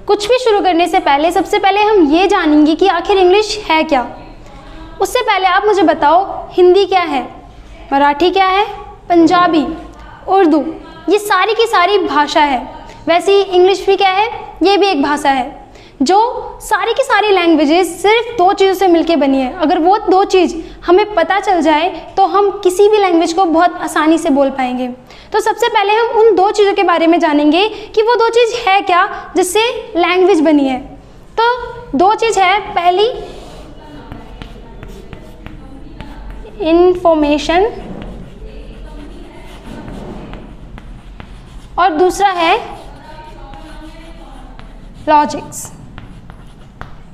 कुछ भी शुरू करने से पहले सबसे पहले हम ये जानेंगे कि आखिर इंग्लिश है क्या। उससे पहले आप मुझे बताओ, हिंदी क्या है, मराठी क्या है, पंजाबी, उर्दू, ये सारी की सारी भाषा है। वैसे ही इंग्लिश भी क्या है, ये भी एक भाषा है जो सारी की सारी लैंग्वेजेस सिर्फ दो चीज़ों से मिलके बनी है। अगर वो दो चीज़ हमें पता चल जाए तो हम किसी भी लैंग्वेज को बहुत आसानी से बोल पाएंगे। तो सबसे पहले हम उन दो चीज़ों के बारे में जानेंगे कि वो दो चीज़ है क्या जिससे लैंग्वेज बनी है। तो दो चीज़ है, पहली इंफॉर्मेशन और दूसरा है लॉजिक्स।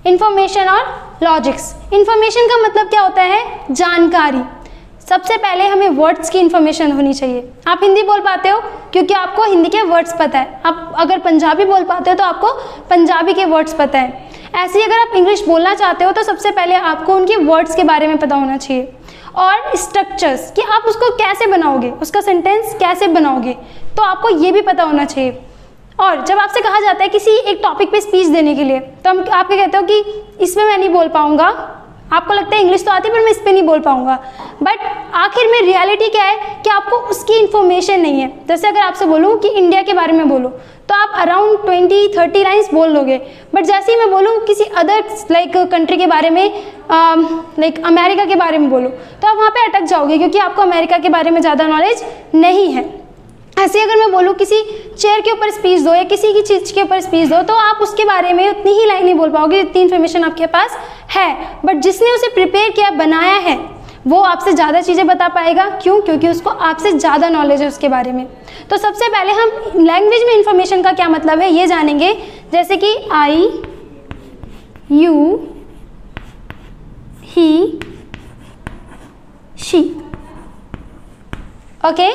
इंफॉर्मेशन और लॉजिक्स। इंफॉर्मेशन का मतलब क्या होता है, जानकारी। सबसे पहले हमें वर्ड्स की इंफॉर्मेशन होनी चाहिए। आप हिंदी बोल पाते हो क्योंकि आपको हिंदी के वर्ड्स पता है। आप अगर पंजाबी बोल पाते हो तो आपको पंजाबी के वर्ड्स पता है। ऐसे ही अगर आप इंग्लिश बोलना चाहते हो तो सबसे पहले आपको उनके वर्ड्स के बारे में पता होना चाहिए और स्ट्रक्चर्स कि आप उसको कैसे बनाओगे, उसका सेंटेंस कैसे बनाओगे, तो आपको ये भी पता होना चाहिए। और जब आपसे कहा जाता है किसी एक टॉपिक पे स्पीच देने के लिए तो हम आप क्या कहते हो कि इसमें मैं नहीं बोल पाऊँगा। आपको लगता है इंग्लिश तो आती है पर मैं इस पर नहीं बोल पाऊँगा, बट आखिर में रियलिटी क्या है कि आपको उसकी इन्फॉर्मेशन नहीं है। जैसे अगर आपसे बोलूँ कि इंडिया के बारे में बोलो तो आप अराउंड 20-30 लाइन्स बोल लोगे, बट जैसे ही मैं बोलूँ किसी अदर लाइक कंट्री के बारे में, लाइक अमेरिका के बारे में बोलो तो आप वहाँ पे अटक जाओगे क्योंकि आपको अमेरिका के बारे में ज़्यादा नॉलेज नहीं है। ऐसे अगर मैं बोलूँ किसी चेयर के ऊपर स्पीच दो या किसी की चीज़ के ऊपर स्पीच दो तो आप उसके बारे में उतनी ही लाइन नहीं बोल पाओगे जितनी इन्फॉर्मेशन आपके पास है, बट जिसने उसे प्रिपेयर किया, बनाया है, वो आपसे ज़्यादा चीज़ें बता पाएगा। क्यों? क्योंकि उसको आपसे ज़्यादा नॉलेज है उसके बारे में। तो सबसे पहले हम लैंग्वेज में इंफॉर्मेशन का क्या मतलब है ये जानेंगे। जैसे कि I, you, he, she, okay.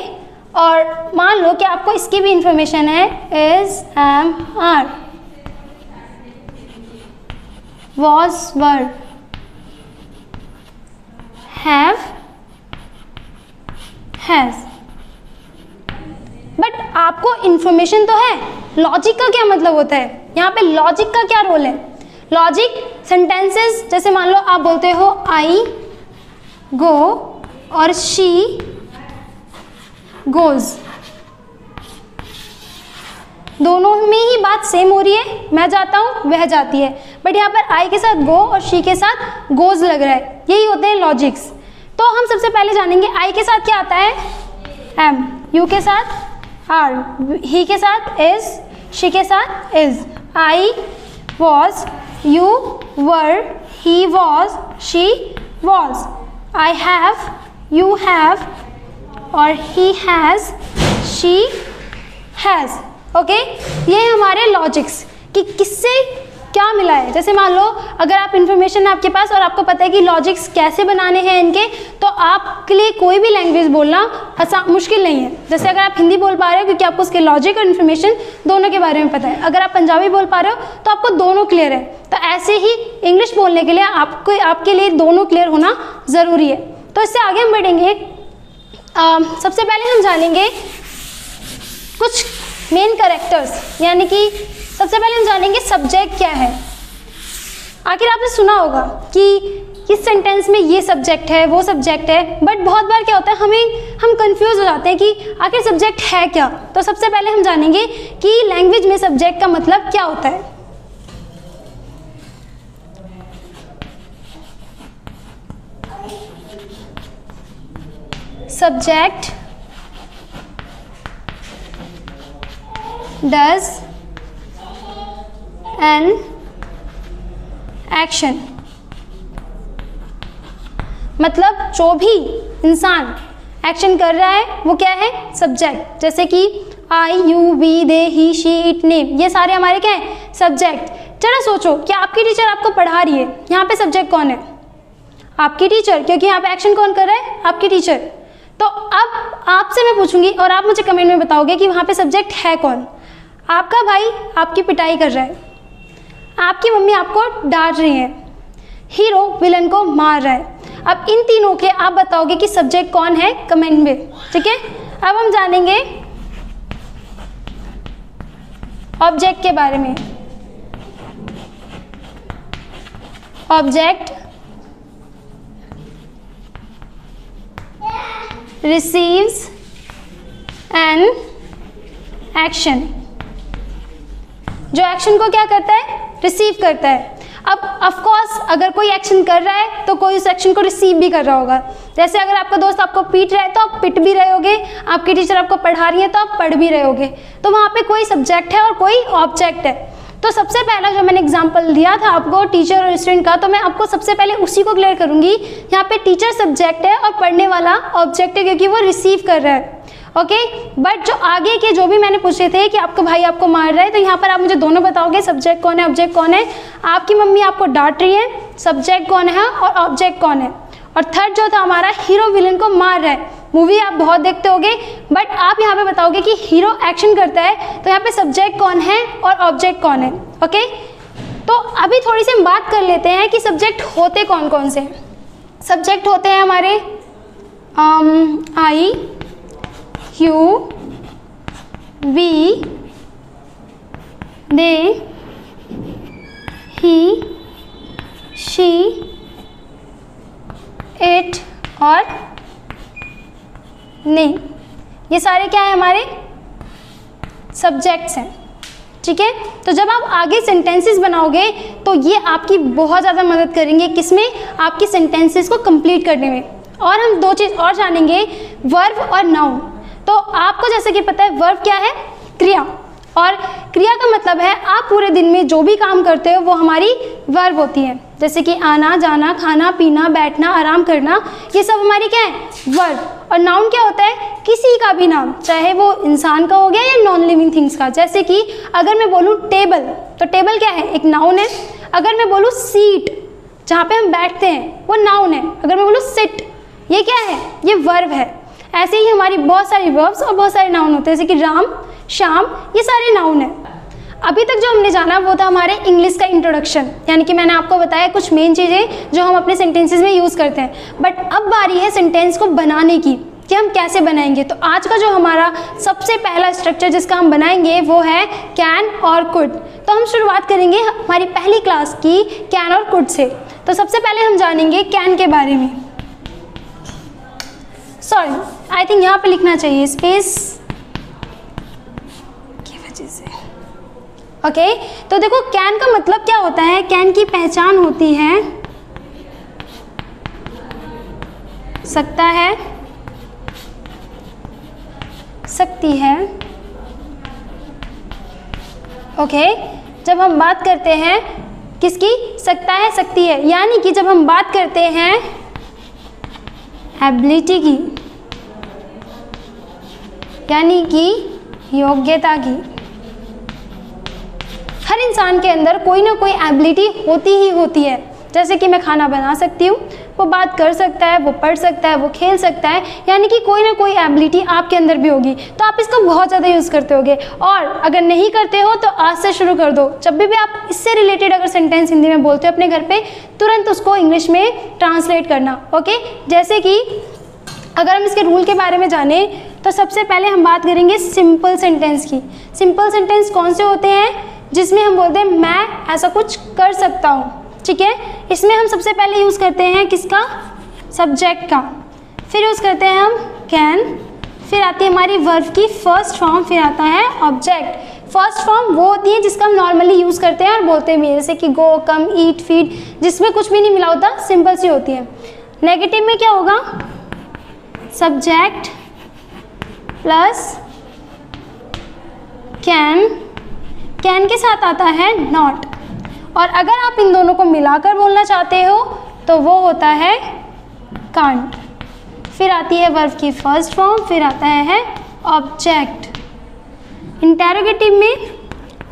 और मान लो कि आपको इसकी भी इंफॉर्मेशन है, is, am, are, was, were, have, has, but आपको इंफॉर्मेशन तो है, लॉजिक का क्या मतलब होता है, यहाँ पे लॉजिक का क्या रोल है। लॉजिक सेंटेंसेस, जैसे मान लो आप बोलते हो आई गो और शी गोज, दोनों में ही बात सेम हो रही है, मैं जाता हूँ वह जाती है, बट यहाँ पर आई के साथ गो और शी के साथ गोज लग रहा है। यही होते हैं लॉजिक्स। तो हम सबसे पहले जानेंगे आई के साथ क्या आता है, एम, यू के साथ आर, ही के साथ इज, शी के साथ is. I was, you were, he was, she was. I have, you have और he has, she has, okay. ये हमारे लॉजिक्स कि किससे क्या मिला है। जैसे मान लो अगर आप इन्फॉर्मेशन है आपके पास और आपको पता है कि लॉजिक्स कैसे बनाने हैं इनके, तो आपके लिए कोई भी लैंग्वेज बोलना मुश्किल नहीं है। जैसे अगर आप हिंदी बोल पा रहे हो क्योंकि आपको उसके लॉजिक और इन्फॉर्मेशन दोनों के बारे में पता है, अगर आप पंजाबी बोल पा रहे हो तो आपको दोनों क्लियर है। तो ऐसे ही इंग्लिश बोलने के लिए आपके लिए दोनों क्लियर होना ज़रूरी है। तो इससे आगे हम बढ़ेंगे। सबसे पहले हम जानेंगे कुछ मेन कैरेक्टर्स, यानी कि सबसे पहले हम जानेंगे सब्जेक्ट क्या है। आखिर आपने सुना होगा कि इस सेंटेंस में ये सब्जेक्ट है, वो सब्जेक्ट है, बट बहुत बार क्या होता है हम कंफ्यूज हो जाते हैं कि आखिर सब्जेक्ट है क्या। तो सबसे पहले हम जानेंगे कि लैंग्वेज में सब्जेक्ट का मतलब क्या होता है। Subject does an action, मतलब जो भी इंसान एक्शन कर रहा है वो क्या है, सब्जेक्ट। जैसे कि I, you, we, they, he, she, it, name, ये सारे हमारे क्या है, सब्जेक्ट। चलो सोचो कि आपकी टीचर आपको पढ़ा रही है, यहाँ पे सब्जेक्ट कौन है, आपकी टीचर, क्योंकि यहाँ पे एक्शन कौन कर रहा है, आपकी टीचर। तो अब आपसे मैं पूछूंगी और आप मुझे कमेंट में बताओगे कि वहाँ पे सब्जेक्ट है कौन। आपका भाई आपकी पिटाई कर रहा है, आपकी मम्मी आपको डांट रही है, हीरो विलन को मार रहा है। अब इन तीनों के आप बताओगे कि सब्जेक्ट कौन है, कमेंट में, ठीक है। अब हम जानेंगे ऑब्जेक्ट के बारे में। ऑब्जेक्ट receives an action, जो एक्शन को क्या करता है, रिसीव करता है। अब ऑफ कोर्स अगर कोई एक्शन कर रहा है तो कोई उस एक्शन को रिसीव भी कर रहा होगा। जैसे अगर आपका दोस्त आपको पीट रहा है तो आप पिट भी रहे होगे, आपकी टीचर आपको पढ़ा रही है तो आप पढ़ भी रहे होगे। तो वहाँ पे कोई सब्जेक्ट है और कोई ऑब्जेक्ट है। तो सबसे पहला जो मैंने एग्जांपल दिया था आपको टीचर और स्टूडेंट का, तो मैं आपको सबसे पहले उसी को क्लियर करूंगी। यहाँ पे टीचर सब्जेक्ट है और पढ़ने वाला ऑब्जेक्ट है, क्योंकि वो रिसीव कर रहा है। ओके, बट जो आगे के जो भी मैंने पूछे थे कि आपका भाई आपको मार रहा है, तो यहाँ पर आप मुझे दोनों बताओगे सब्जेक्ट कौन है, ऑब्जेक्ट कौन है। आपकी मम्मी आपको डांट रही है, सब्जेक्ट कौन है और ऑब्जेक्ट कौन है। और थर्ड जो था हमारा, हीरो विलन को मार रहा है। मूवी आप बहुत देखते होगे, बट आप यहाँ पे बताओगे कि हीरो एक्शन करता है, तो यहाँ पे सब्जेक्ट कौन है और ऑब्जेक्ट कौन है। ओके, तो अभी थोड़ी सी हम बात कर लेते हैं कि सब्जेक्ट होते कौन कौन से। सब्जेक्ट होते हैं हमारे I, you, we, they, he, she, it और नहीं। ये सारे क्या है, हमारे सब्जेक्ट्स हैं। ठीक है, तो जब आप आगे सेंटेंसेस बनाओगे तो ये आपकी बहुत ज़्यादा मदद करेंगे, किसमें, आपकी सेंटेंसेस को कंप्लीट करने में। और हम दो चीज़ और जानेंगे, वर्ब और नाउन। तो आपको जैसे कि पता है वर्ब क्या है, क्रिया, और क्रिया का मतलब है आप पूरे दिन में जो भी काम करते हो वो हमारी वर्ब होती है। जैसे कि आना, जाना, खाना, पीना, बैठना, आराम करना, ये सब हमारी क्या है, वर्ब। और नाउन क्या होता है, किसी का भी नाम, चाहे वो इंसान का हो गया या नॉन लिविंग थिंग्स का। जैसे कि अगर मैं बोलूँ टेबल, तो टेबल क्या है, एक नाउन है। अगर मैं बोलूँ सीट, जहाँ पे हम बैठते हैं, वो नाउन है। अगर मैं बोलूँ सिट, ये क्या है, ये वर्ब है। ऐसे ही हमारी बहुत सारी वर्ब्स और बहुत सारे नाउन होते हैं, जैसे कि राम, शाम, ये सारे नाउन है। अभी तक जो हमने जाना वो था हमारे इंग्लिश का इंट्रोडक्शन, यानी कि मैंने आपको बताया कुछ मेन चीज़ें जो हम अपने सेंटेंसेस में यूज़ करते हैं। बट अब बारी है सेंटेंस को बनाने की, कि हम कैसे बनाएंगे। तो आज का जो हमारा सबसे पहला स्ट्रक्चर जिसका हम बनाएंगे वो है कैन और कुड। तो हम शुरुआत करेंगे हमारी पहली क्लास की कैन और कुड से। तो सबसे पहले हम जानेंगे कैन के बारे में। सॉरी, आई थिंक यहाँ पे लिखना चाहिए स्पेस की वजह से। ओके, तो देखो कैन का मतलब क्या होता है। कैन की पहचान होती है सकता है, सकती है। ओके, जब हम बात करते हैं किसकी, सकता है, सकती है, यानी कि जब हम बात करते हैं एबिलिटी की, यानी कि योग्यता की। हर इंसान के अंदर कोई ना कोई एबिलिटी होती ही होती है। जैसे कि मैं खाना बना सकती हूँ, वो बात कर सकता है, वो पढ़ सकता है, वो खेल सकता है, यानी कि कोई ना कोई एबिलिटी आपके अंदर भी होगी। तो आप इसका बहुत ज़्यादा यूज़ करते होगे। और अगर नहीं करते हो तो आज से शुरू कर दो। जब भी आप इससे रिलेटेड अगर सेंटेंस हिंदी में बोलते हो अपने घर पे, तुरंत उसको इंग्लिश में ट्रांसलेट करना। ओके, जैसे कि अगर हम इसके रूल के बारे में जाने तो सबसे पहले हम बात करेंगे सिंपल सेंटेंस की। सिंपल सेंटेंस कौन से होते हैं, जिसमें हम बोलते हैं मैं ऐसा कुछ कर सकता हूँ। ठीक है, इसमें हम सबसे पहले यूज़ करते हैं किसका, सब्जेक्ट का। फिर यूज़ करते हैं हम कैन, फिर आती है हमारी वर्ब की फर्स्ट फॉर्म, फिर आता है ऑब्जेक्ट। फर्स्ट फॉर्म वो होती है जिसका हम नॉर्मली यूज़ करते हैं और बोलते भी हैं, जैसे कि गो, कम, ईट, फीड, जिसमें कुछ भी नहीं मिला होता, सिंपल सी होती है। नेगेटिव में क्या होगा, सब्जेक्ट प्लस कैन, कैन के साथ आता है नॉट। और अगर आप इन दोनों को मिलाकर बोलना चाहते हो तो वो होता है कांट। फिर आती है वर्ब की फर्स्ट फॉर्म, फिर आता है ऑब्जेक्ट। इंटेरोगेटिव में,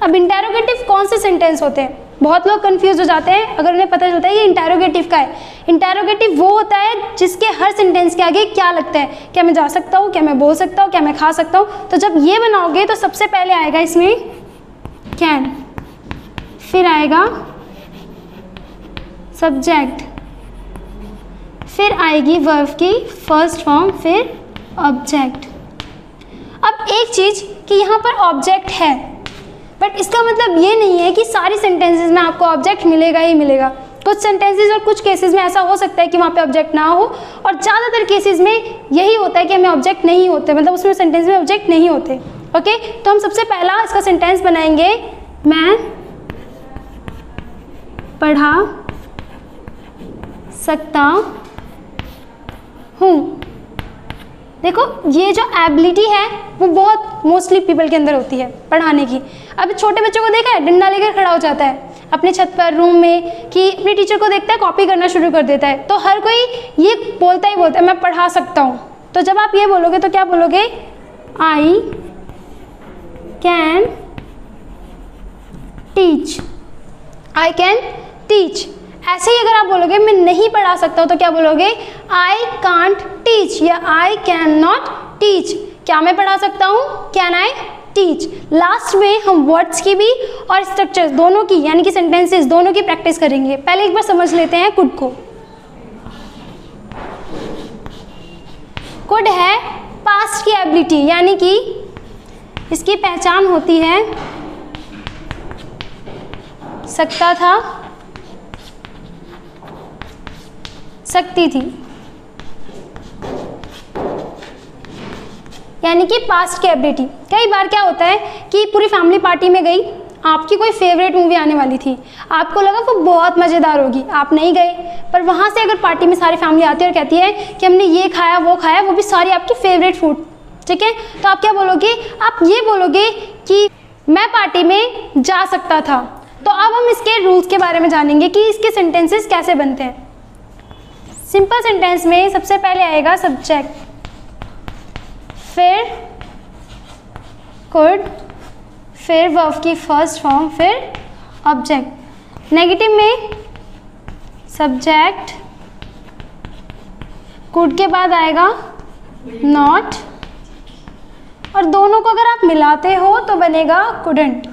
अब इंटेरोगेटिव कौन से सेंटेंस होते हैं, बहुत लोग कंफ्यूज हो जाते हैं अगर उन्हें पता चलता है ये इंटेरोगेटिव का है। इंटेरोगेटिव वो होता है जिसके हर सेंटेंस के आगे क्या लगता है, क्या मैं जा सकता हूँ, क्या मैं बोल सकता हूँ, क्या मैं खा सकता हूँ। तो जब ये बनाओगे तो सबसे पहले आएगा इसमें कैन, फिर आएगा सब्जेक्ट, फिर आएगी वर्ब की फर्स्ट फॉर्म, फिर ऑब्जेक्ट। अब एक चीज़ कि यहाँ पर ऑब्जेक्ट है, बट इसका मतलब ये नहीं है कि सारी सेंटेंसेस में आपको ऑब्जेक्ट मिलेगा ही मिलेगा। कुछ सेंटेंसेस और कुछ केसेस में ऐसा हो सकता है कि वहाँ पे ऑब्जेक्ट ना हो, और ज़्यादातर केसेस में यही होता है कि हमें ऑब्जेक्ट नहीं होते, मतलब उसमें सेंटेंस में ऑब्जेक्ट नहीं होते। ओके, तो हम सबसे पहला इसका सेंटेंस बनाएंगे, मैं पढ़ा सकता हूँ। देखो ये जो एबिलिटी है वो बहुत मोस्टली पीपल के अंदर होती है पढ़ाने की। अब छोटे बच्चों को देखा है, डंडा लेकर खड़ा हो जाता है अपने छत पर, रूम में, कि अपने टीचर को देखता है कॉपी करना शुरू कर देता है। तो हर कोई ये बोलता ही बोलता है मैं पढ़ा सकता हूँ। तो जब आप ये बोलोगे तो क्या बोलोगे, I can teach, I can teach. ऐसे ही अगर आप बोलोगे मैं नहीं पढ़ा सकता हूँ तो क्या बोलोगे, आई कांट टीच या आई कैन नॉट टीच। क्या मैं पढ़ा सकता हूँ, कैन आई टीच। लास्ट में हम वर्ड्स की भी और स्ट्रक्चर्स दोनों की, यानी कि सेंटेंसेस दोनों की प्रैक्टिस करेंगे। पहले एक बार समझ लेते हैं कुड को। कुड है पास्ट की एबिलिटी, यानी कि इसकी पहचान होती है सकता था, सकती थी, यानी कि पास्ट की एबिलिटी। कई बार क्या होता है कि पूरी फैमिली पार्टी में गई, आपकी कोई फेवरेट मूवी आने वाली थी, आपको लगा वो बहुत मज़ेदार होगी, आप नहीं गए, पर वहाँ से अगर पार्टी में सारी फैमिली आती है और कहती है कि हमने ये खाया वो खाया, वो भी सारी आपकी फेवरेट फूड, ठीक है, तो आप क्या बोलोगे, आप ये बोलोगे कि मैं पार्टी में जा सकता था। तो अब हम इसके रूल्स के बारे में जानेंगे कि इसके सेंटेंसेस कैसे बनते हैं। सिंपल सेंटेंस में सबसे पहले आएगा सब्जेक्ट, फिर कुड, फिर वर्ब की फर्स्ट फॉर्म, फिर ऑब्जेक्ट। नेगेटिव में सब्जेक्ट, कुड के बाद आएगा नॉट, और दोनों को अगर आप मिलाते हो तो बनेगा कुडंट।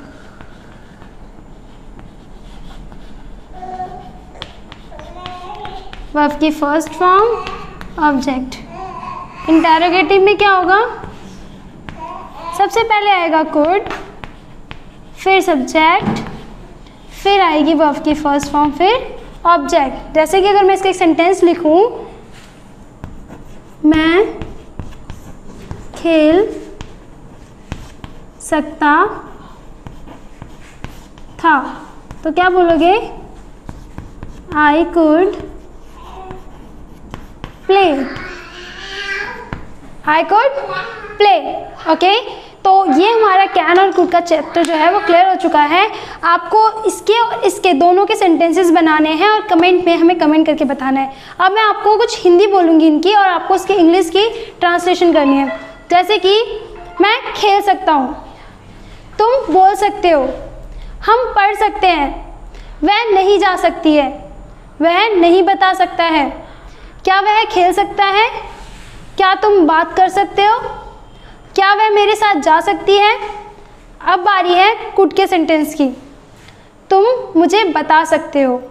वर्ब की फर्स्ट फॉर्म, ऑब्जेक्ट। इंटरोगेटिव में क्या होगा, सबसे पहले आएगा कुड, फिर सब्जेक्ट, फिर आएगी वर्ब की फर्स्ट फॉर्म, फिर ऑब्जेक्ट। जैसे कि अगर मैं इसका एक सेंटेंस लिखूं, मैं खेल सकता था, तो क्या बोलोगे, I could play, I could play. Okay, तो ये हमारा कैन और कुड का चैप्टर जो है वो क्लियर हो चुका है। आपको इसके और इसके दोनों के सेंटेंसेस बनाने हैं और कमेंट में हमें कमेंट करके बताना है। अब मैं आपको कुछ हिंदी बोलूँगी इनकी और आपको उसकी इंग्लिश की ट्रांसलेशन करनी है। जैसे कि मैं खेल सकता हूँ, तुम बोल सकते हो, हम पढ़ सकते हैं, वह नहीं जा सकती है, वह नहीं बता सकता है, क्या वह खेल सकता है, क्या तुम बात कर सकते हो, क्या वह मेरे साथ जा सकती है। अब बारी है कुड के सेंटेंस की। तुम मुझे बता सकते हो,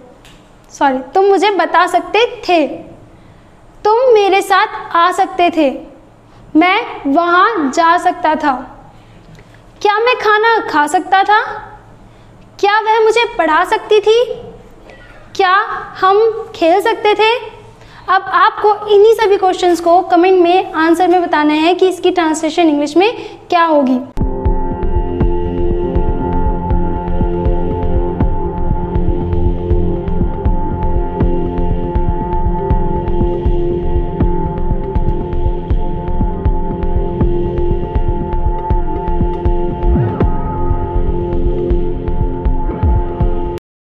सॉरी, तुम मुझे बता सकते थे, तुम मेरे साथ आ सकते थे, मैं वहाँ जा सकता था, क्या मैं खाना खा सकता था, क्या वह मुझे पढ़ा सकती थी, क्या हम खेल सकते थे। अब आपको इन्हीं सभी क्वेश्चंस को कमेंट में आंसर में बताना है कि इसकी ट्रांसलेशन इंग्लिश में क्या होगी।